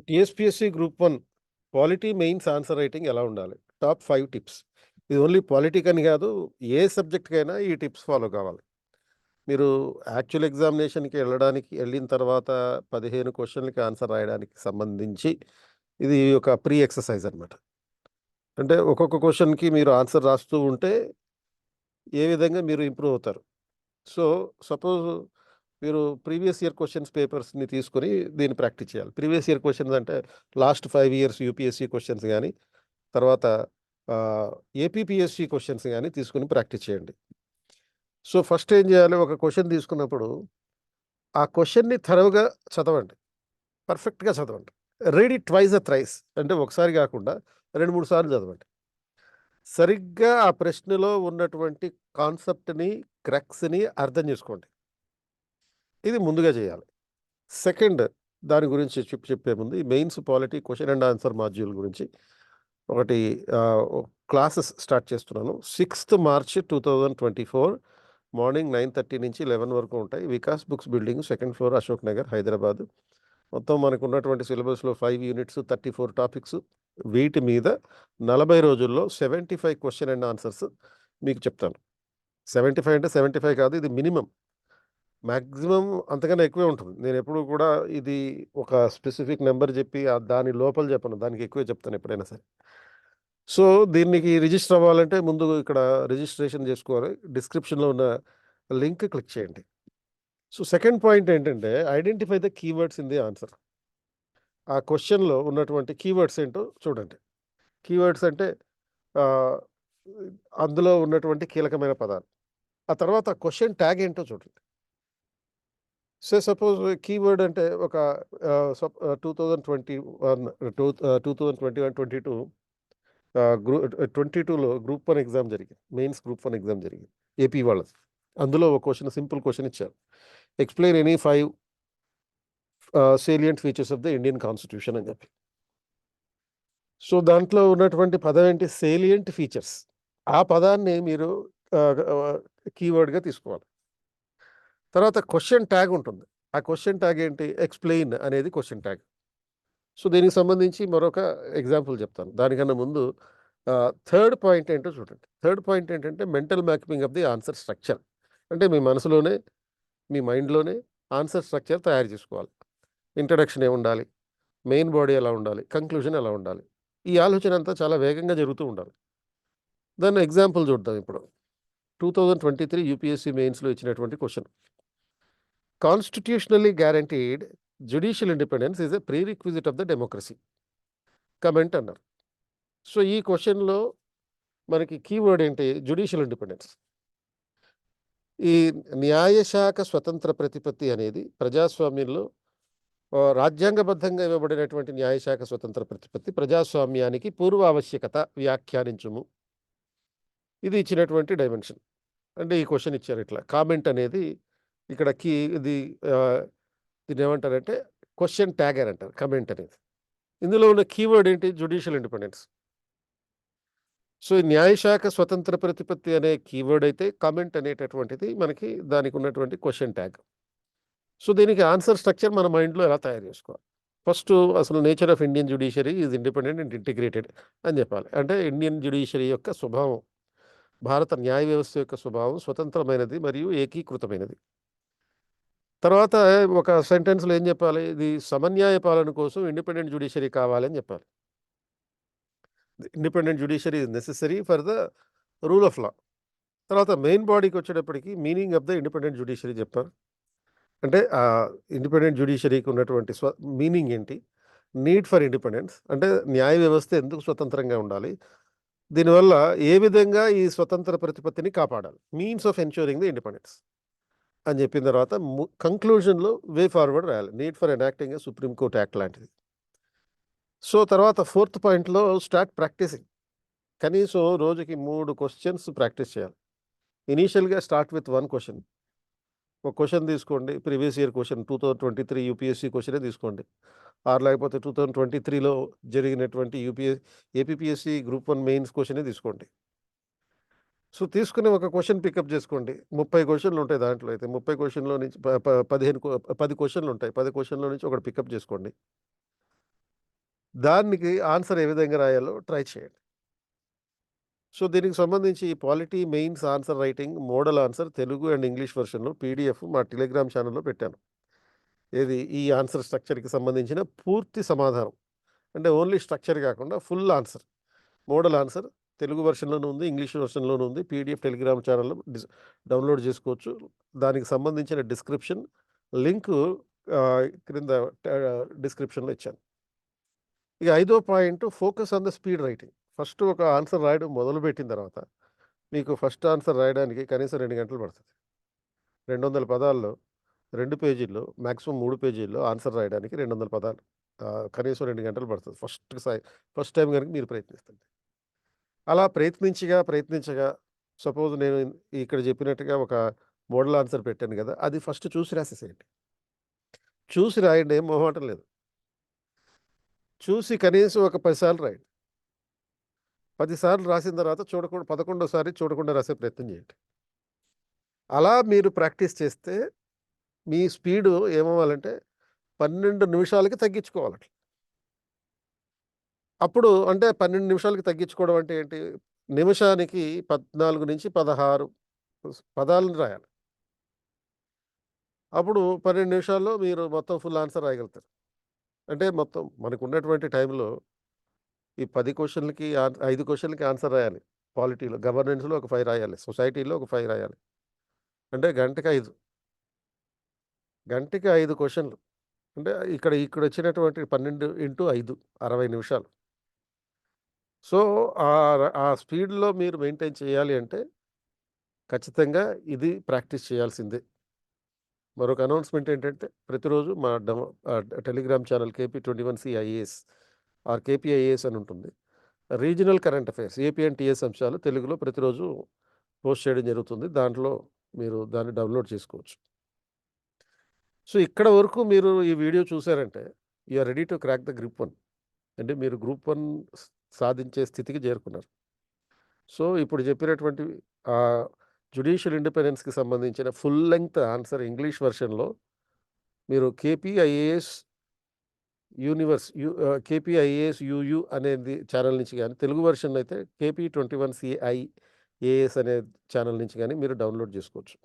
TSPSC group 1 polity mains answer writing ఎలా ఉండాలి? Top 5 tips. ఇది ఓన్లీ పాలిటీకని కాదు, ఏ సబ్జెక్ట్‌కైనా ఈ టిప్స్ ఫాలో కావాలి. మీరు యాక్చువల్ ఎగ్జామినేషన్‌కి వెళ్ళిన తర్వాత 15 క్వెషన్‌లకి ఆన్సర్ రాయడానికి సంబంధించి ఇది ఒక ప్రీ ఎక్సర్సైజ్ అనమాట. అంటే ఒక్కొక్క క్వెషన్‌కి మీరు ఆన్సర్ రాస్తూ ఉంటే ఏ విధంగా మీరు ఇంప్రూవ్ అవుతారు. సో, సపోజ్ మీరు ప్రీవియస్ ఇయర్ క్వెషన్స్ పేపర్స్‌ని తీసుకొని దీన్ని ప్రాక్టీస్ చేయాలి. ప్రీవియస్ ఇయర్ క్వెషన్స్ అంటే లాస్ట్ 5 ఇయర్స్ యూపీఎస్సీ క్వెషన్స్ గాని, తర్వాత ఆహ్, ఏపీపీఎస్సీ క్వెషన్స్ గాని తీసుకొని ప్రాక్టీస్ చేయండి. సో, ఫస్ట్ ఏం చేయాలి? ఒక క్వెషన్ తీసుకున్నప్పుడు ఆ క్వెషన్‌ని థరోగా చదవండి. పర్ఫెక్ట్‌గా చదవండి. Read it twice or thrice, అంటే ఒకసారి కాకుండా 2, 3 సార్లు చదవండి. సరిగ్గా ఆ ప్రశ్నలో ఉన్నటువంటి కాన్సెప్ట్‌ని, క్రక్స్‌ని అర్థం చేసుకోండి. ఇది ముందుగా చేయాలి. సెకండ్, దాని గురించి చెప్పే ముందు ఈ mains polity question and answer module గురించి ఒకటి క్లాసెస్ స్టార్ట్ చేస్తున్నాను. 6th మార్చ్ 2024 మార్నింగ్ 9:30 నుంచి 11 వరకు ఉంటాయి. Vikas books building, second floor, Ashok Nagar, Hyderabad. మొత్తం మనకున్నటువంటి సిలబస్‌లో 5 యూనిట్స్, 34 టాపిక్స్. వీటి మీద 40 రోజుల్లో 75 క్వెషన్ అండ్ ఆన్సర్స్ మీకు చెప్తాను. 75 అంటే 75 కాదు, ఇది మినిమమ్. మాక్సిమం అంతకన్నా ఎక్కువే ఉంటుంది. నేనెప్పుడూ కూడా ఇది ఒక స్పెసిఫిక్ నంబర్ చెప్పి దాని లోపల చెప్పను. దానికి ఎక్కువే చెప్తాను ఎప్పుడైనా సరే. సో, దీనికి రిజిస్టర్ అవ్వాలంటే ముందు ఇక్కడ రిజిస్ట్రేషన్ చేసుకోవాలి. డిస్క్రిప్షన్‌లో ఉన్న లింక్ క్లిక్ చేయండి. సో, సెకండ్ పాయింట్ ఏంటంటే identify the keywords in the answer. ఆ క్వెషన్‌లో ఉన్నటువంటి కీవర్డ్స్ ఏంటో చూడండి. కీవర్డ్స్ అంటే ఆహ్, అందులో ఉన్నటువంటి కీలకమైన పదాలు. ఆ తర్వాత క్వెషన్ ట్యాగ్ ఏంటో చూడండి. సపోజ్ కీవర్డ్ అంటే ఒక 2021 2021, 22 22లో గ్రూప్ 1 ఎగ్జామ్ జరిగింది. మెయిన్స్ గ్రూప్ 1 ఎగ్జామ్ జరిగింది. ఏపీ వాళ్ళది. అందులో ఒక క్వెషన్, సింపుల్ క్వెషన్ ఇచ్చారు. Explain any 5 salient features of the Indian constitution అని చెప్పి. సో, దాంట్లో ఉన్నటువంటి పదం ఏంటి? Salient features. ఆ పదాన్ని మీరు ఆహ్, ఆహ్, కీవర్డ్‌గా తీసుకోవాలి. తర్వాత క్వెషన్ ట్యాగ్ ఉంటుంది. ఆ క్వెషన్ ట్యాగ్ ఏంటి? ఎక్స్‌ప్లెయిన్ అనేది క్వెషన్ ట్యాగ్. సో, దీనికి సంబంధించి మరొక ఎగ్జాంపుల్ చెప్తాను. దానికన్నా ముందు థర్డ్ పాయింట్ ఏంటో చూడండి. థర్డ్ పాయింట్ ఏంటంటే mental mapping of the answer structure. అంటే మీ మనసులోనే, మీ మైండ్‌లోనే ఆన్సర్ స్ట్రక్చర్ తయారు చేసుకోవాలి. ఇంట్రడక్షన్ ఏముండాలి? మెయిన్ బాడీ ఎలా ఉండాలి? కంక్లూజన్ ఎలా ఉండాలి? ఈ ఆలోచన అంతా చాలా వేగంగా జరుగుతూ ఉండాలి. దాన్ని ఎగ్జాంపుల్ చూద్దాం ఇప్పుడు. 2023 యూపీఎస్సీ మెయిన్స్‌లో ఇచ్చినటువంటి question. Constitutionally guaranteed judicial independence is a prerequisite of the democracy. Comment అన్నారు. సో, ఈ క్వెషన్‌లో మనకి కీవర్డ్ ఏంటి? Judicial independence. ఈ న్యాయశాఖ స్వతంత్ర ప్రతిపత్తి అనేది ప్రజాస్వామ్యంలో రాజ్యాంగబద్ధంగా ఇవ్వబడినటువంటి న్యాయశాఖ స్వతంత్ర ప్రతిపత్తి ప్రజాస్వామ్యానికి పూర్వావశ్యకత వ్యాఖ్యానించుము. ఇది ఇచ్చినటువంటి డైమెన్షన్. అంటే ఈ క్వెషన్ ఇచ్చారు ఇట్లా. కామెంట్ అనేది ఇక్కడ ఇది ఆహ్, దీన్నేమంటారంటే క్వెషన్ ట్యాగ్ అని అంటారు కామెంట్ అనేది. ఇందులో ఉన్న కీవర్డ్ ఏంటి? Judicial independence. సో, ఈ న్యాయశాఖ స్వతంత్ర ప్రతిపత్తి అనే కీవర్డ్ అయితే, కామెంట్ అనేటటువంటిది మనకి దానికి ఉన్నటువంటి క్వెషన్ ట్యాగ్. సో, దీనికి ఆన్సర్ స్ట్రక్చర్ మన మైండ్‌లో ఎలా తయారు చేసుకోవాలి? ఫస్టు అసలు nature of Indian judiciary is independent and integrated అని చెప్పాలి. అంటే ఇండియన్ జ్యుడిషియరీ యొక్క స్వభావం, భారత న్యాయ వ్యవస్థ యొక్క స్వభావం స్వతంత్రమైనది మరియు ఏకీకృతమైనది. తర్వాత ఒక సెంటెన్స్‌లో ఏం చెప్పాలి? ఇది సమన్యాయ పాలన కోసం ఇండిపెండెంట్ జ్యుడిషియరీ కావాలి అని చెప్పాలి. Independent judiciary is necessary for the rule of law. తర్వాత మెయిన్ బాడీకొచ్చేటప్పటికి meaning of the independent judiciary చెప్పారు. అంటే ఇండిపెండెంట్ జ్యుడిషియరీకి ఉన్నటువంటి మీనింగ్ ఏంటి? నీడ్ ఫర్ ఇండిపెండెన్స్ అంటే న్యాయ వ్యవస్థ ఎందుకు స్వతంత్రంగా ఉండాలి? దీనివల్ల ఏ విధంగా ఈ స్వతంత్ర ప్రతిపత్తిని కాపాడాలి? Means of ensuring the independence అని చెప్పిన తర్వాత కంక్లూజన్‌లో వే ఫార్వర్డ్ రాయాలి. Need for enacting a supreme court act లాంటిది. సో, తర్వాత ఫోర్త్ పాయింట్‌లో స్టార్ట్ ప్రాక్టీసింగ్. కనీసం రోజుకి 3 క్వెషన్స్ ప్రాక్టీస్ చేయాలి. ఇనీషియల్‌గా స్టార్ట్ విత్ 1 క్వెషన్. ఒక క్వెషన్ తీసుకోండి. ప్రీవియస్ ఇయర్ క్వెషన్ 2023 యూపీఎస్సీ క్వెషనే తీసుకోండి. లేకపోతే 2023లో జరిగినటువంటి ఏపీపీఎస్సీ గ్రూప్ 1 మెయిన్స్ క్వెషనే తీసుకోండి. సో, తీసుకుని ఒక క్వెషన్ పికప్ చేసుకోండి. 30 క్వెషన్‌లుంటాయి దాంట్లో అయితే. 30 క్వెషన్‌లో నుంచి ప ప 15 10 క్వెషన్‌లుంటాయి. 10 క్వెషన్‌లో నుంచి ఒకటి పికప్ చేసుకోండి. దానికి ఆన్సర్ ఏ విధంగా రాయాలో ట్రై చేయండి. సో, దీనికి సంబంధించి polity mains answer writing model answer Telugu and English వెర్షన్‌లో పీడీఎఫ్ మా టెలిగ్రామ్ ఛానెల్‌లో పెట్టాను. ఏది ఈ ఆన్సర్ స్ట్రక్చర్‌కి సంబంధించిన పూర్తి సమాధానం. అంటే ఓన్లీ స్ట్రక్చర్ కాకుండా full answer. Model answer Telugu వెర్షన్‌లోనూ ఉంది. ఇంగ్లీష్ వెర్షన్‌లోనూ ఉంది. పీడీఎఫ్ టెలిగ్రామ్ ఛానెల్‌లో డౌన్‌లోడ్ చేసుకోవచ్చు. దానికి సంబంధించిన డిస్క్రిప్షన్ లింకు క్రింద డిస్క్రిప్షన్‌లో ఇచ్చాను. ఇక ఐదో point focus on the speed writing. First ఒక ఆన్సర్ రాయడం మొదలుపెట్టిన తర్వాత మీకు ఫస్ట్ ఆన్సర్ రాయడానికి కనీసం 2 గంటలు పడుతుంది. 200 పదాల్లో 2 పేజీల్లో మాక్సిమం 3 పేజీల్లో ఆన్సర్ రాయడానికి 200 పదాలు. కనీసం 2 గంటలు పడుతుంది. ఫస్ట్ టైమ్ గనుక మీరు ప్రయత్నిస్తుంటే. అలా ప్రయత్నించగా సపోజ్ నేను ఇక్కడ చెప్పినట్టుగా ఒక మోడల్ ఆన్సర్ పెట్టాను గదా! అది ఫస్ట్ చూసి రాసేసేయండి. చూసి రాయండి. ఏం మొహమాటం లేదు. చూసి కనీసం ఒక 10 సార్లు రాయండి. 10 సార్లు రాసిన తర్వాత 11 చూడకుండా రాసే ప్రయత్నం చేయండి. అలా మీరు ప్రాక్టీస్ చేస్తే మీ స్పీడు ఏమవ్వాలంటే 12 నిమిషాలకి తగ్గించుకోవాలట్ల. అప్పుడు అంటే 12 నిమిషాలకి తగ్గించుకోవడం అంటే ఏంటి? నిమిషానికి 14-16 పదాలను రాయాలి. అప్పుడు 12 నిమిషాల్లో మీరు మొత్తం ఫుల్ ఆన్సర్ రాయగలుగుతారు. అంటే మొత్తం మనకున్నటువంటి టైంలో ఈ 10 క్వెషన్‌లకి 5 క్వెషన్‌లకి ఆన్సర్ రాయాలి. పాలిటీలో, గవర్నెన్స్‌లో ఒక 5 రాయాలి. సొసైటీలో ఒక 5 రాయాలి. అంటే గంటకి 5. గంటకి 5 క్వెషన్‌లు. అంటే ఇక్కడొచ్చినటువంటి 12 ఇంటూ 5 60 నిమిషాలు. సో, ఆ స్పీడ్‌లో మీరు మెయింటైన్ చేయాలి అంటే ఖచ్చితంగా ఇది ప్రాక్టీస్ చేయాల్సిందే. మరొక అనౌన్స్‌మెంట్ ఏంటంటే ప్రతిరోజు మా Telegram channel KP21C IAS are KPIAS అని ఉంటుంది. Regional current affairs AP and TS అంశాలు తెలుగులో ప్రతిరోజు పోస్ట్ చేయడం జరుగుతుంది. దాంట్లో మీరు దాన్ని డౌన్‌లోడ్ చేసుకోవచ్చు. సో, ఇక్కడ వరకు మీరు ఈ వీడియో చూసారంటే you are ready to crack the group 1. అంటే మీరు గ్రూప్ 1 సాధించే స్థితికి చేరుకున్నారు. సో, ఇప్పుడు చెప్పినటువంటి జ్యుడిషియల్ ఇండిపెండెన్స్‌కి సంబంధించిన ఫుల్ లెంగ్త్ ఆన్సర్ ఇంగ్లీష్ వెర్షన్‌లో మీరు KPIAS యూయూ అనేది ఛానెల్ నుంచి గాని, తెలుగు వెర్షన్‌లో అయితే KP21CIAS అనే ఛానెల్ నుంచి గాని మీరు డౌన్‌లోడ్ చేసుకోవచ్చు.